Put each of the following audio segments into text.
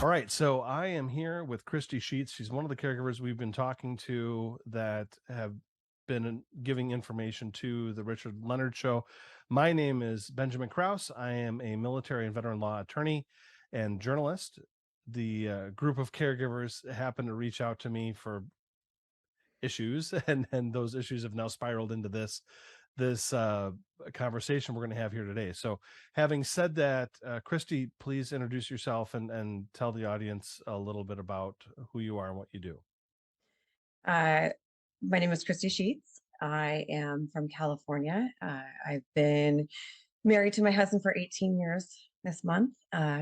All right, so I am here with Kristie Sheets. She's one of the caregivers we've been talking to that have been giving information to the Richard Leonard Show. My name is Benjamin Krause. I am a military and veteran law attorney and journalist. The group of caregivers happened to reach out to me for issues, and those issues have now spiraled into this conversation we're going to have here today. So, having said that, Kristie, please introduce yourself and tell the audience a little bit about who you are and what you do. Uh, my name is Kristie Sheets. I am from California. I've been married to my husband for 18 years this month.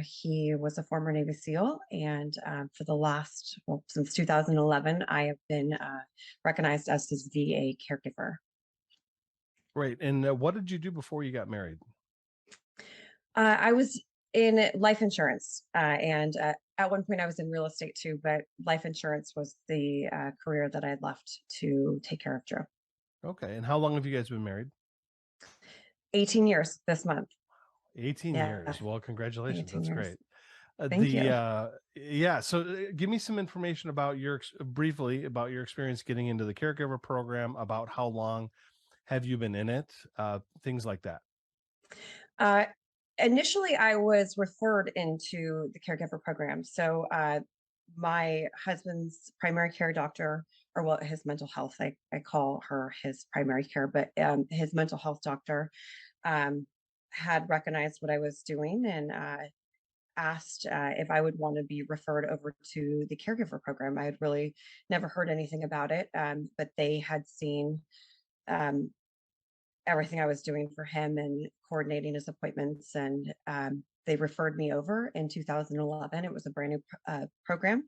He was a former Navy SEAL, and for the last, well, since 2011, I have been recognized as his VA caregiver. Right. And what did you do before you got married? I was in life insurance, and at one point I was in real estate too, but life insurance was the career that I had left to take care of Drew. Okay. And how long have you guys been married? 18 years this month. 18 Yeah, years. Well, congratulations. 18 That's years. great. Thank you. Yeah. So, give me some information about briefly about your experience getting into the caregiver program. About how long have you been in it? Things like that. Uh, Initially, I was referred into the caregiver program. So, my husband's primary care doctor, or well, his mental health, I call her his primary care, but his mental health doctor um, had recognized what I was doing and asked if I would want to be referred over to the caregiver program. I had really never heard anything about it, but they had seen um, everything I was doing for him and coordinating his appointments. And they referred me over in 2011. It was a brand new program.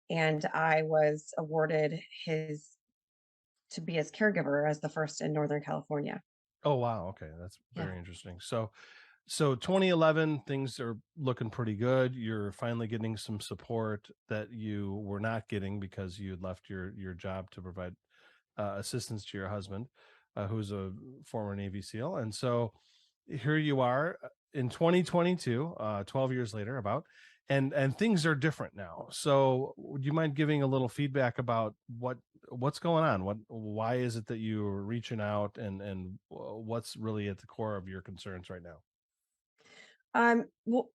And I was awarded his to be his caregiver as the first in Northern California. Oh, wow. Okay. That's Yeah. very interesting. So 2011, things are looking pretty good. You're finally getting some support that you were not getting because you had left your job to provide assistance to your husband, who's a former Navy SEAL. And so here you are in 2022, 12 years later, about, and things are different now. So would you mind giving a little feedback about what's going on? Why is it that you're reaching out, and what's really at the core of your concerns right now? Well,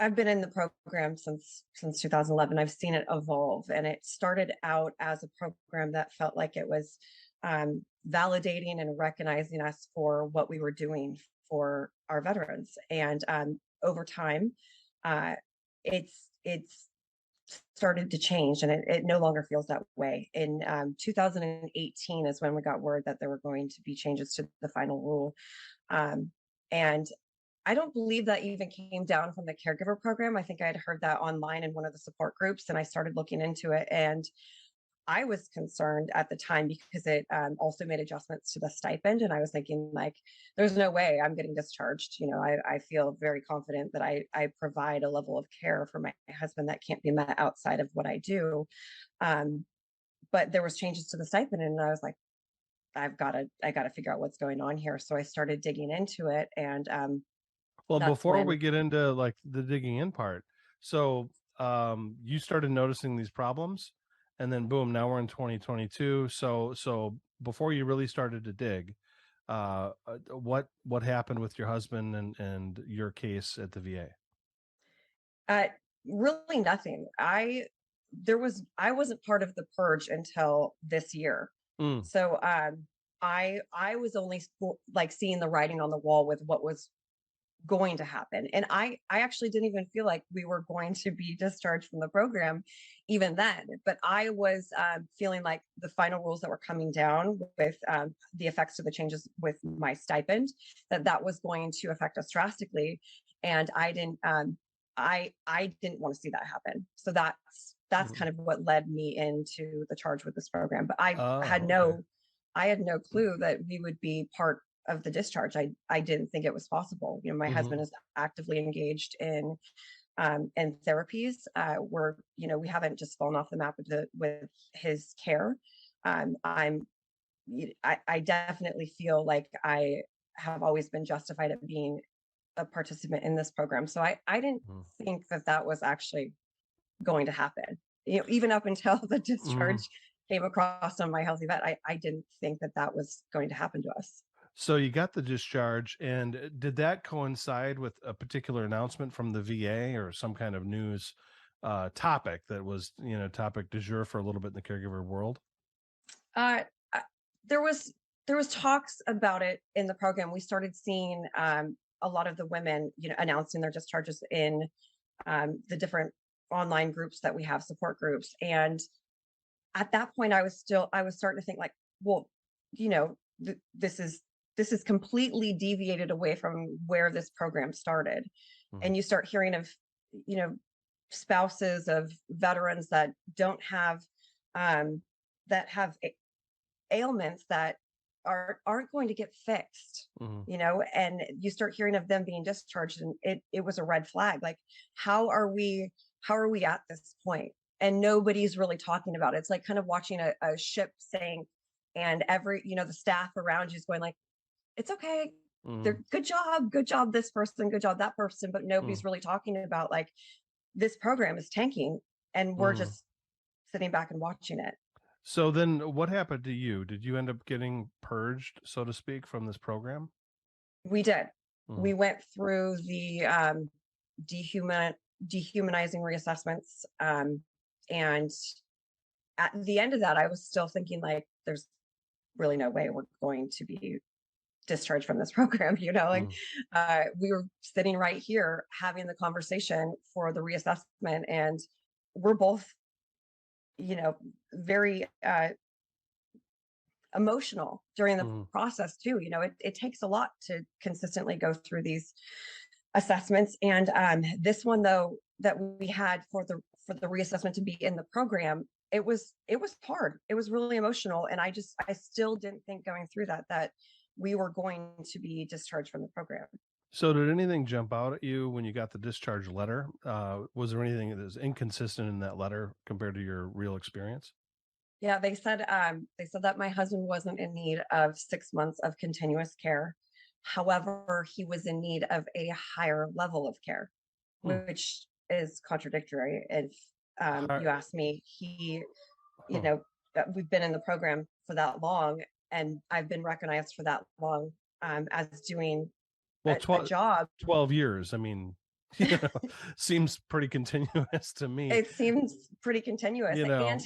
I've been in the program since 2011. I've seen it evolve, and it started out as a program that felt like it was validating and recognizing us for what we were doing for our veterans. And over time, uh, it's started to change, and it no longer feels that way. In 2018 is when we got word that there were going to be changes to the final rule, um, and I don't believe that even came down from the caregiver program. I think I had heard that online in one of the support groups, and I started looking into it. And I was concerned at the time because it also made adjustments to the stipend. And I was thinking, like, there's no way I'm getting discharged. I feel very confident that I provide a level of care for my husband that can't be met outside of what I do. Um, but there was changes to the stipend, and I was like, I gotta figure out what's going on here. So I started digging into it, and Well, that's before when we get into like the digging in part, so you started noticing these problems, and then boom, now we're in 2022. So before you really started to dig, what happened with your husband and your case at the VA? Uh, really nothing. I wasn't part of the purge until this year. Mm, So I was only like seeing the writing on the wall with what was going to happen. And I actually didn't even feel like we were going to be discharged from the program even then. But I was feeling like the final rules that were coming down with the effects of the changes with my stipend, that was going to affect us drastically. And I didn't want to see that happen. So that's mm. kind of what led me into the charge with this program. But Oh, okay. I had no clue that we would be part of the discharge. I didn't think it was possible. My husband Hmm. is actively engaged in therapies. We haven't just fallen off the map with his care. I'm I definitely feel like I have always been justified at being a participant in this program. So I didn't think that was actually going to happen. Even up until the Mm. discharge came across on My Healthy Vet, I didn't think that that was going to happen to us. So you got the discharge, and did that coincide with a particular announcement from the VA or some kind of news topic that was, topic du jour for a little bit in the caregiver world? Uh, uh, there was there was talks about it in the program. We started seeing a lot of the women, announcing their discharges in the different online groups that we have, support groups. And at that point, I was starting to think like, well, this is completely deviated away from where this program started. Mhm. And you start hearing of, you know, spouses of veterans that don't have um, that have ailments that aren't going to get fixed, Mhm. and you start hearing of them being discharged, and it was a red flag. Like, how are we at this point? And nobody's really talking about it. It's like kind of watching a ship sink, and the staff around you is going like, it's okay, Mhm. they're good job this person, good job that person, but Mhm. nobody's really talking about like, this program is tanking, and we're Mhm. just sitting back and watching it. So then what happened to you? Did you end up getting purged, so to speak, from this program? We did. Mhm. We went through the dehuman dehumanizing reassessments, and at the end of that, I was still thinking like, there's really no way we're going to be discharged from this program. Like, Mhm. we were sitting right here having the conversation for the reassessment, and we're both, you know, very emotional during the Mhm. process too. It takes a lot to consistently go through these assessments. And this one though that we had for the reassessment to be in the program, it was hard. It was really emotional, and I still didn't think going through that we were going to be discharged from the program. So did anything jump out at you when you got the discharge letter? Was there anything that was inconsistent in that letter compared to your real experience? Yeah, they said that my husband wasn't in need of 6 months of continuous care. However, he was in need of a higher level of care, Hmm. which is contradictory. If Hi- you ask me, you huh. know, we've been in the program for that long, and I've been recognized for that long, as doing Well, a job. 12 years. I mean, you know, seems pretty continuous to me, It seems pretty continuous, you and know.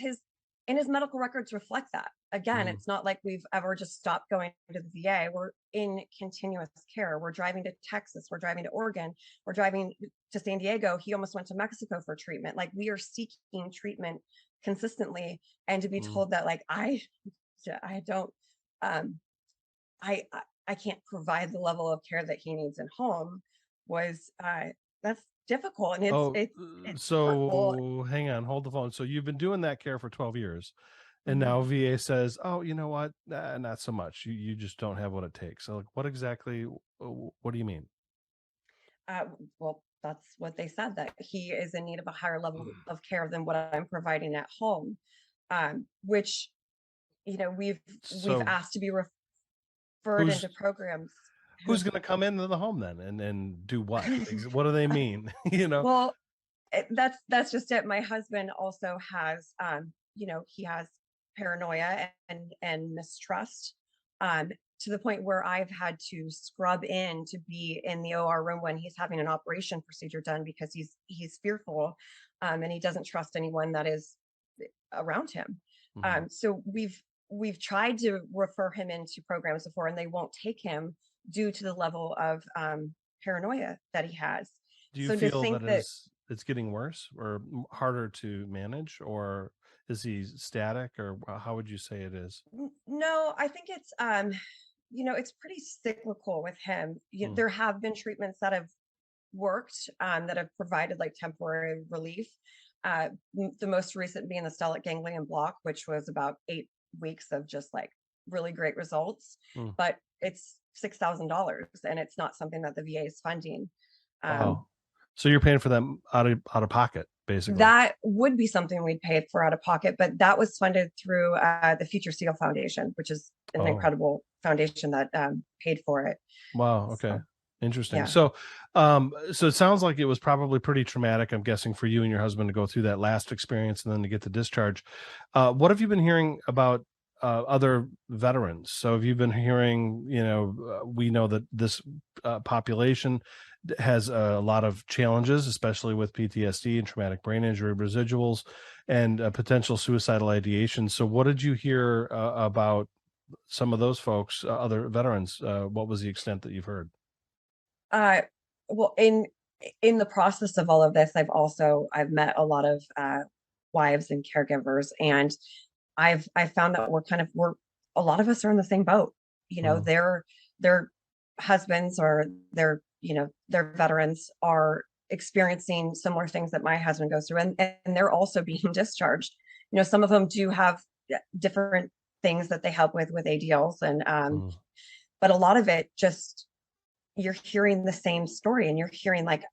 his medical records reflect that. Again, Mhm. it's not like we've ever just stopped going to the VA. We're in continuous care. We're driving to Texas, we're driving to Oregon, we're driving to San Diego. He almost went to Mexico for treatment. Like, we are seeking treatment consistently, and to be Mhm. told that like, I don't um I can't provide the level of care that he needs in home was that's difficult, and Oh, it's hurtful. so hang on, hold the phone. So you've been doing that care for 12 years, and Mhm. now VA says, "Oh, you know what? Not so much. You just don't have what it takes." So, like, what exactly? What do you mean? Uh, well, that's what they said, that he is in need of a higher level of care than what I'm providing at home, which we've So asked to be referred who's into programs. who's going to come into the home then and do what? What do they mean? You know? Well, that's just it. My husband also has, he has paranoia and mistrust, um, to the point where I've had to scrub in to be in the OR room when he's having an operation procedure done, because he's fearful, and he doesn't trust anyone that is around him. Mhm. So we've tried to refer him into programs before, and they won't take him due to the level of paranoia that he has. Do you So to feel think that that it's getting worse or harder to manage, or is he static, or how would you say it is? no, I think it's it's pretty cyclical with him. Mm. There have been treatments that have worked, that have provided like temporary relief. The most recent being the stellate ganglion block, which was about 8 weeks of just like really great results. Mm. But it's $6,000, and it's not something that the VA is funding. Um, Wow. So you're paying for them out of pocket, basically. that would be something we'd pay for out of pocket, but that was funded through the Future Steel Foundation, which is an Oh, incredible foundation that paid for it. wow. Okay. So. Interesting. Yeah. So it sounds like it was probably pretty traumatic, I'm guessing, for you and your husband to go through that last experience and then to get the discharge. What have you been hearing about other veterans? So have you been hearing, we know that this population has a lot of challenges, especially with PTSD and traumatic brain injury residuals and potential suicidal ideation. So what did you hear about some of those folks, other veterans? What was the extent that you've heard? Uh, well, in the process of all of this, I've met a lot of wives and caregivers, and I've found that we're a lot of us are in the same boat. You know, Mm, their husbands or their veterans are experiencing similar things that my husband goes through, and they're also being discharged. You know, some of them do have different things that they help with ADLs, and mm, but a lot of it just you're hearing the same story, and you're hearing like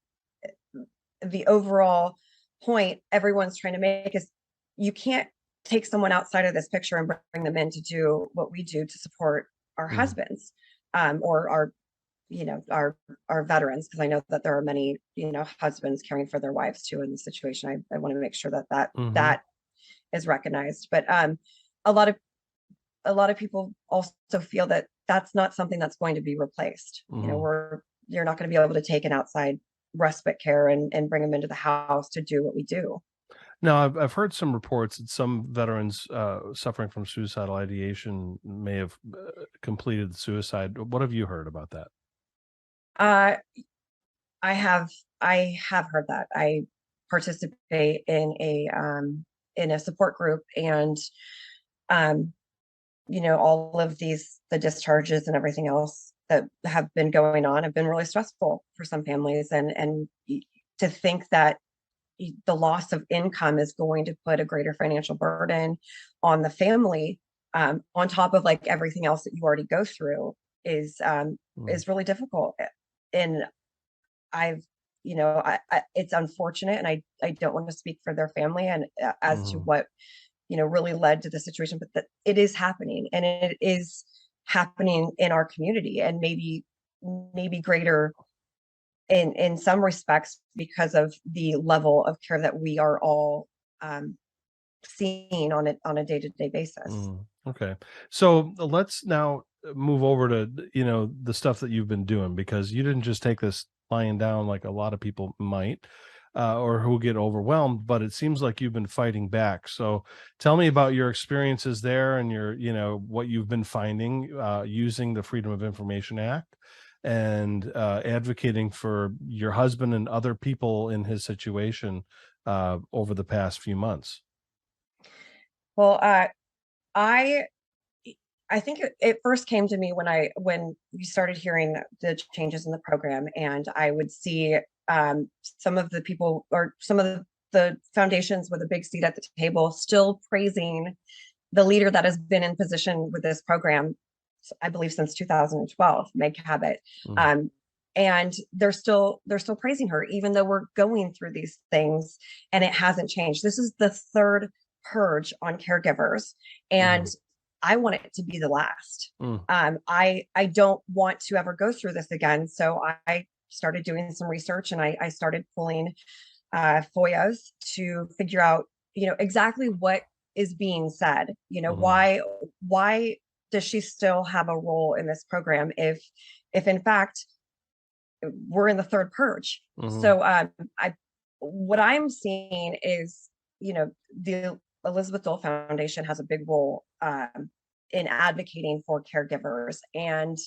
the overall point everyone's trying to make is you can't take someone outside of this picture and bring them in to do what we do to support our mm, husbands, or our our veterans, because I know that there are many husbands caring for their wives too in the situation. I want to make sure that mhm, that is recognized, but a lot of a lot of people also feel that that's not something that's going to be replaced. mhm. You're not going to be able to take an outside respite care and bring them into the house to do what we do. Now, I've heard some reports that some veterans suffering from suicidal ideation may have completed suicide. What have you heard about that? Uh, I have I have heard that. I participate in a support group, and um, all of the discharges and everything else that have been going on have been really stressful for some families, and to think that the loss of income is going to put a greater financial burden on the family, on top of like everything else that you already go through, Mm, is really difficult. And I've it's unfortunate, and I don't want to speak for their family and as to mhm, what really led to the situation, but that it is happening, and it is happening in our community, and maybe greater in some respects because of the level of care that we are all um, seeing on a day-to-day basis. mm. Okay. So let's now move over to, the stuff that you've been doing, because you didn't just take this lying down like a lot of people might, or who get overwhelmed, but it seems like you've been fighting back. So tell me about your experiences there and what you've been finding using the Freedom of Information Act and advocating for your husband and other people in his situation over the past few months. Well, I I think it first came to me when we started hearing the changes in the program, and I would see some of the people or some of the foundations with a big seat at the table still praising the leader that has been in position with this program, I believe since 2012, Meg Cabot. Mm, Um, and they're still praising her, even though we're going through these things and it hasn't changed. This is the third purge on caregivers, and mhm, I want it to be the last. mm, I don't want to ever go through this again. So I started doing some research, and I started pulling FOIAs to figure out, exactly what is being said. mhm, Why does she still have a role in this program if in fact we're in the third purge? mhm, So I what I'm seeing is, the Elizabeth Dole Foundation has a big role in advocating for caregivers, and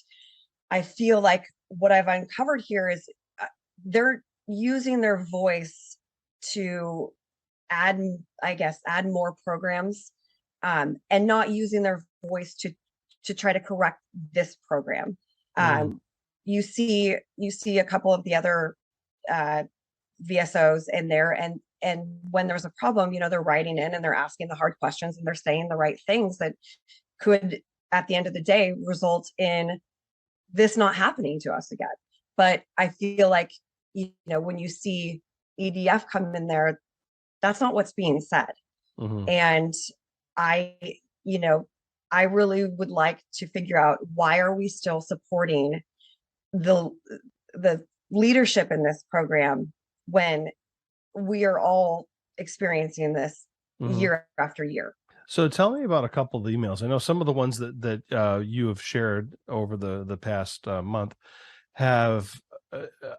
I feel like what I've uncovered here is uh, they're using their voice to add, I guess, add more programs, and not using their voice to try to correct this program. mm, Um, you see a couple of the other uh, VSOs in there, and when there's a problem, they're writing in and they're asking the hard questions and they're saying the right things that could, at the end of the day, result in this not happening to us again. But I feel like, when you see EDF come in there, that's not what's being said. mhm, And I, you know, I really would like to figure out, why are we still supporting the the leadership in this program when we are all experiencing this Mhm. year after year. So tell me about a couple of the emails. I know some of the ones that you have shared over the past month have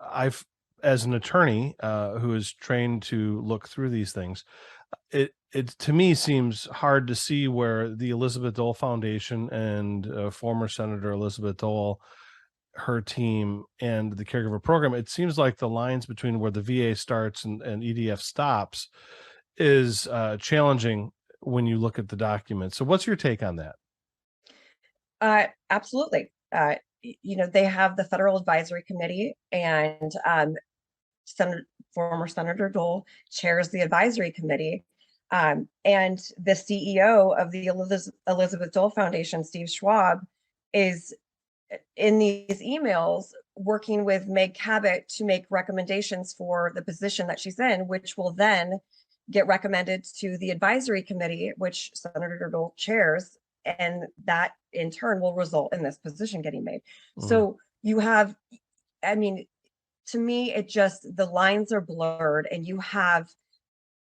I've as an attorney who is trained to look through these things. It to me seems hard to see where the Elizabeth Dole Foundation and former Senator Elizabeth Dole, her team, and the caregiver program. It seems like the lines between where the VA starts and EDF stops is challenging when you look at the document. So, what's your take on that? Absolutely. They have the Federal Advisory Committee, and Senator, former Senator Dole chairs the advisory committee. And the CEO of the Elizabeth Dole Foundation, Steve Schwab, is in these emails working with Meg Cabot to make recommendations for the position that she's in, which will then get recommended to the advisory committee, which Senator Dole chairs, and that in turn will result in this position getting made. Mhm. So you have, I mean, to me, it just, the lines are blurred, and you have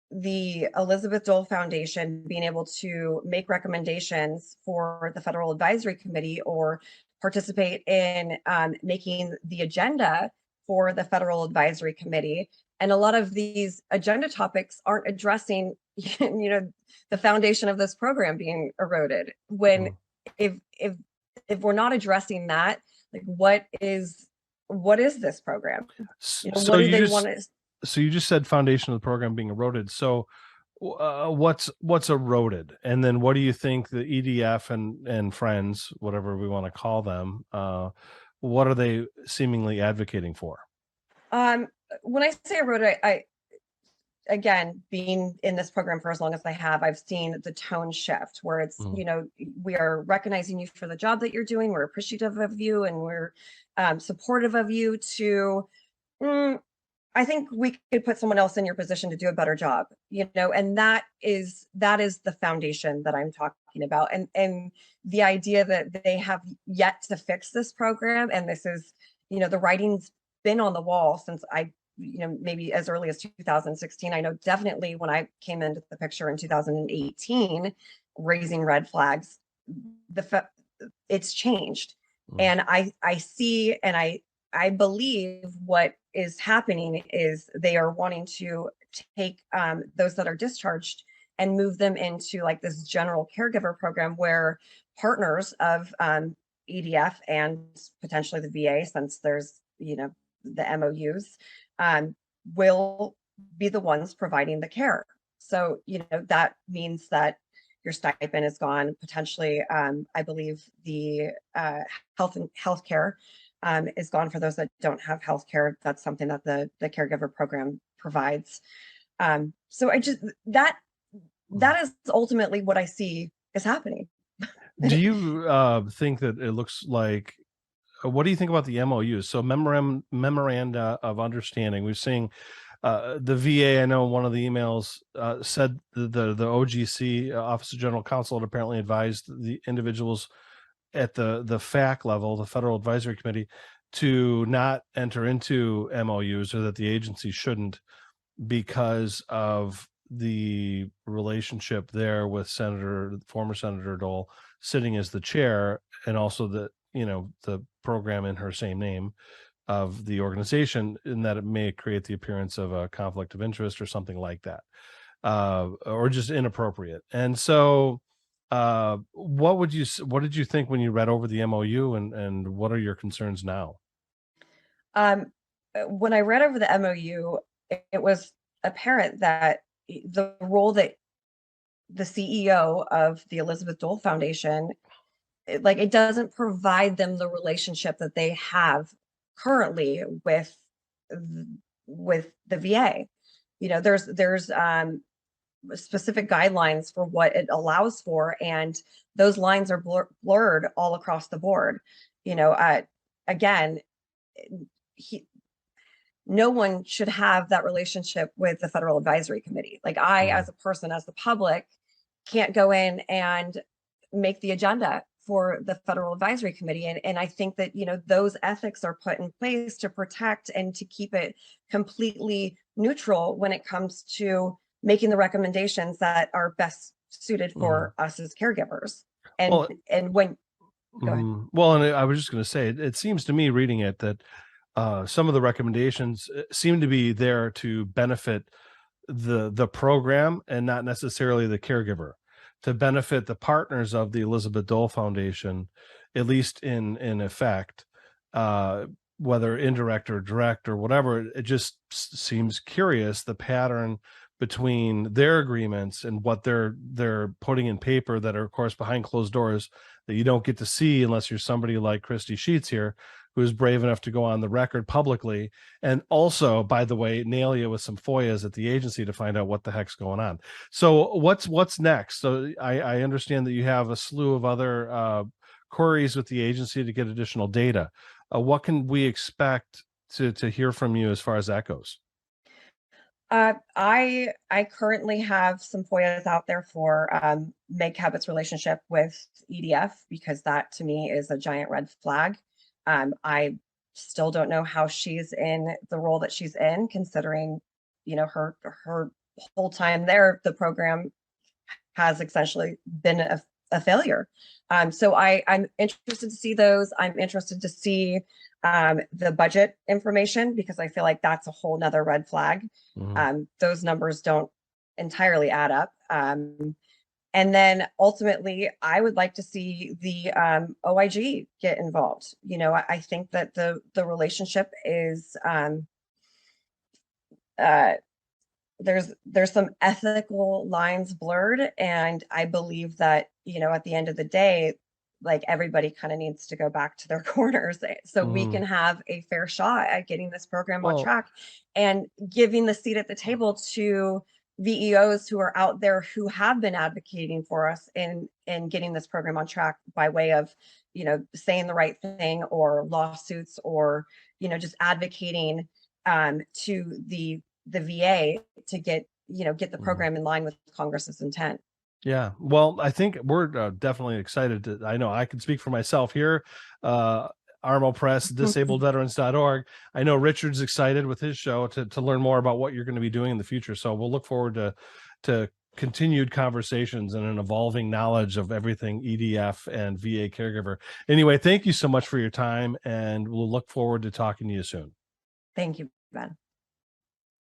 the Elizabeth Dole Foundation being able to make recommendations for the Federal Advisory Committee or participate in making the agenda for the Federal Advisory Committee. And a lot of these agenda topics aren't addressing, the foundation of this program being eroded. When Mhm. if if if we're not addressing that, like what is this program? So What do you they want just to? so you just said foundation of the program being eroded. So what's eroded, and then what do you think the EDF and friends, whatever we want to call them, what are they seemingly advocating for? Um, when I say eroded, I again, being in this program for as long as I have, I've seen the tone shift where it's, Mhm. we are recognizing you for the job that you're doing. We're appreciative of you, and we're supportive of you to, mm, I think we could put someone else in your position to do a better job, and that is the foundation that I'm talking about. And the idea that they have yet to fix this program, and this is, the writing's been on the wall since maybe as early as 2016. I know definitely when I came into the picture in 2018, raising red flags, the it's changed. Mhm. And I see, and I believe what is happening is they are wanting to take those that are discharged and move them into like this general caregiver program where partners of EDF and potentially the VA, since there's, the MOUs, will be the ones providing the care. So, that means that your stipend is gone. Potentially, I believe the health care is gone for those that don't have health care. That's something that the caregiver program provides. So I just Mhm. that is ultimately what I see is happening. Do you think that it looks like what do you think about the MOUs? So memoranda of understanding. We're seeing the VA. I know one of the emails said the OGC, Office of General Counsel, had apparently advised the individuals at the FAC level, the Federal Advisory Committee, to not enter into MOUs, or that the agency shouldn't, because of the relationship there with former Senator Dole sitting as the chair, and also the program in her same name of the organization, in that it may create the appearance of a conflict of interest or something like that, or just inappropriate. And so, what did you think when you read over the MOU, and what are your concerns now? When I read over the MOU, it was apparent that the role that the CEO of the Elizabeth Dole Foundation, it doesn't provide them the relationship that they have currently with the VA. There's specific guidelines for what it allows for, and those lines are blurred all across the board. Again, he, no one should have that relationship with the Federal Advisory Committee. Like I, Mhm. as a person, as the public, can't go in and make the agenda for the Federal Advisory Committee. And I think that, those ethics are put in place to protect and to keep it completely neutral when it comes to making the recommendations that are best suited for us as caregivers. And, Well, when, go ahead. Well, and I was just going to say, it seems to me reading it that some of the recommendations seem to be there to benefit the program and not necessarily the caregiver, to benefit the partners of the Elizabeth Dole Foundation, at least in effect, whether indirect or direct or whatever. It just seems curious, the pattern between their agreements and what they're putting in paper that are, of course, behind closed doors, that you don't get to see unless you're somebody like Kristie Sheets here, who is brave enough to go on the record publicly, and also, by the way, nail you with some FOIAs at the agency to find out what the heck's going on. So what's next? So I understand that you have a slew of other queries with the agency to get additional data. What can we expect to hear from you as far as that goes? I currently have some FOIAs out there for Meg Cabot's relationship with EDF, because that to me is a giant red flag. I still don't know how she's in the role that she's in, considering, her whole time there, the program has essentially been a failure. So I'm interested to see those. I'm interested to see the budget information, because I feel like that's a whole nother red flag. Those numbers don't entirely add up. And then ultimately, I would like to see the OIG get involved. I think that the relationship is there's some ethical lines blurred, and I believe that, at the end of the day, like, everybody kind of needs to go back to their corners so we can have a fair shot at getting this program on track and giving the seat at the table to VEOs who are out there who have been advocating for us in getting this program on track by way of, saying the right thing, or lawsuits, or, just advocating to the VA to get the program in line with Congress's intent. Yeah, well, I think we're definitely excited to, I know I can speak for myself here. Armo Press, disabledveterans.org. I know Richard's excited with his show to learn more about what you're going to be doing in the future. So we'll look forward to continued conversations and an evolving knowledge of everything EDF and VA caregiver. Anyway, thank you so much for your time, and we'll look forward to talking to you soon. Thank you, Ben.